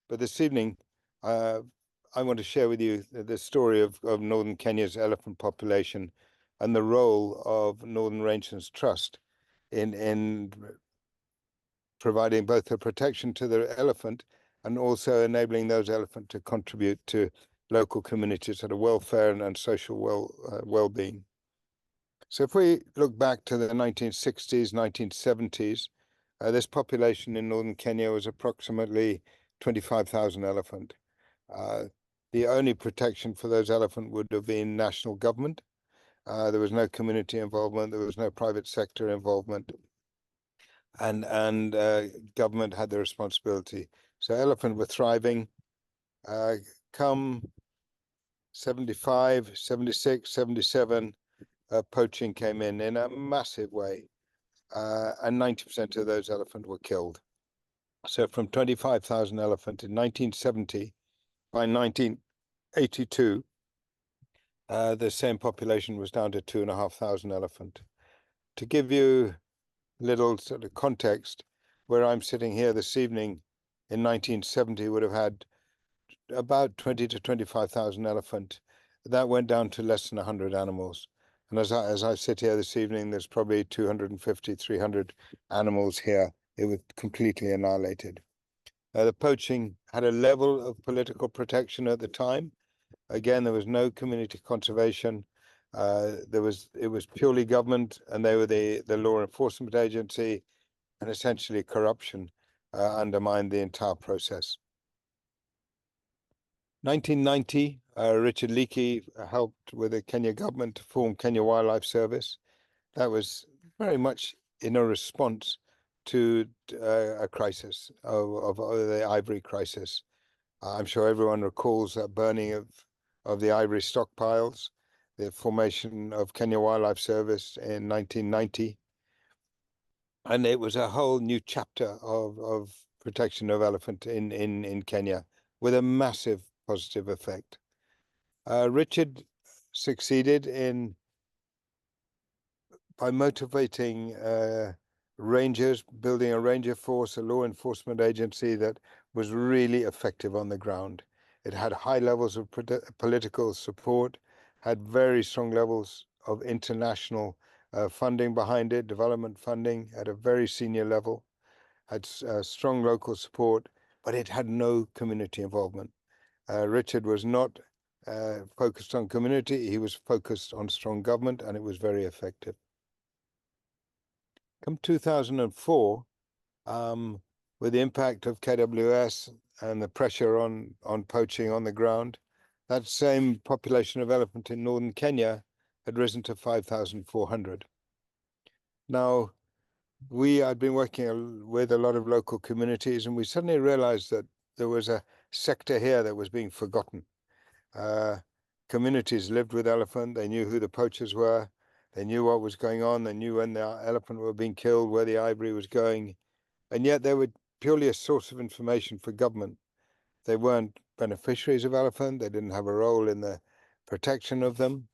But this evening, I want to share with you the story of northern Kenya's elephant population and the role of Northern Rangelands Trust in providing both the protection to the elephant and also enabling those elephants to contribute to local communities at a welfare and social well-being. So if we look back to the 1960s, 1970s, this population in northern Kenya was approximately 25,000 elephant. The only protection for those elephant would have been national government. There was no community involvement. There was no private sector involvement. And government had the responsibility. So elephant were thriving. Come 75, 76, 77, poaching came in a massive way. And 90% of those elephants were killed. So from 25,000 elephant in 1970, by 1982, the same population was down to 2,500 elephant. To give you little sort of context, where I'm sitting here this evening in 1970 would have had about 20 to 25,000 elephant. That went down to less than 100 animals. And as I sit here this evening, there's probably 250, 300 animals here. It was completely annihilated. The poaching had a level of political protection at the time. Again, there was no community conservation. It was purely government, and they were the law enforcement agency, and essentially corruption undermined the entire process. 1990, Richard Leakey helped with the Kenya government to form Kenya Wildlife Service. That was very much in a response to a crisis of the ivory crisis. I'm sure everyone recalls that burning of the ivory stockpiles, the formation of Kenya Wildlife Service in 1990. And it was a whole new chapter of protection of elephant in Kenya with a massive positive effect. Richard succeeded by motivating rangers, building a ranger force, a law enforcement agency that was really effective on the ground. It had high levels of political support, had very strong levels of international funding behind it, development funding at a very senior level, had strong local support, but it had no community involvement. Richard was not focused on community, he was focused on strong government, and it was very effective. Come 2004, with the impact of KWS and the pressure on poaching on the ground, that same population of elephant in northern Kenya had risen to 5,400. Now, I'd been working with a lot of local communities, and we suddenly realized that there was a sector here that was being forgotten. Communities lived with elephant, they knew who the poachers were, they knew what was going on, they knew when the elephant were being killed, where the ivory was going, and yet they were purely a source of information for government. They weren't beneficiaries of elephant, they didn't have a role in the protection of them.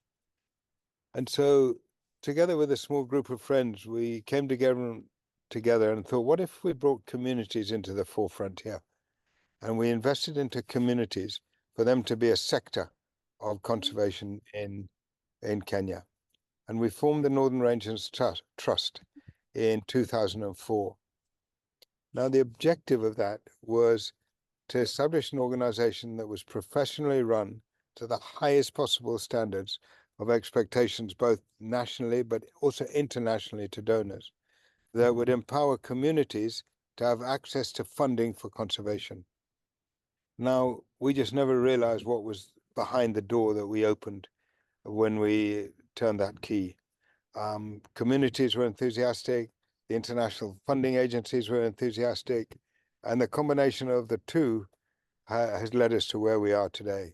And so, together with a small group of friends, we came together and thought, what if we brought communities into the forefront here? And we invested into communities for them to be a sector of conservation in Kenya. And we formed the Northern Rangelands Trust in 2004. Now, the objective of that was to establish an organization that was professionally run to the highest possible standards of expectations, both nationally but also internationally to donors, that would empower communities to have access to funding for conservation. Now, we just never realized what was behind the door that we opened when we turned that key. Communities were enthusiastic, the international funding agencies were enthusiastic, and the combination of the two has led us to where we are today.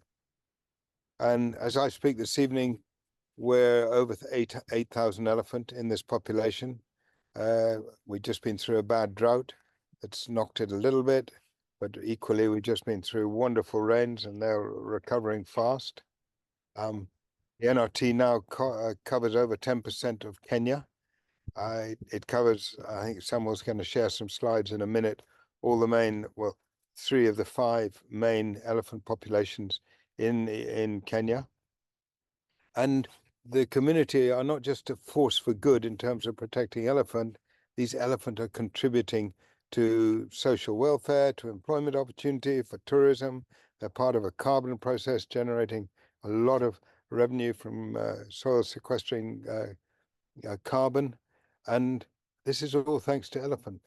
And as I speak this evening, we're over 8,000 elephant in this population. We've just been through a bad drought that's knocked it a little bit, but equally we've just been through wonderful rains and they're recovering fast. The NRT now covers over 10% of Kenya. It covers, I think Samuel's going to share some slides in a minute, all the main, well, 3 of the 5 main elephant populations in Kenya. And the community are not just a force for good in terms of protecting elephant. These elephant are contributing to social welfare, to employment opportunity, for tourism. They're part of a carbon process, generating a lot of revenue from soil sequestering carbon. And this is all thanks to elephant.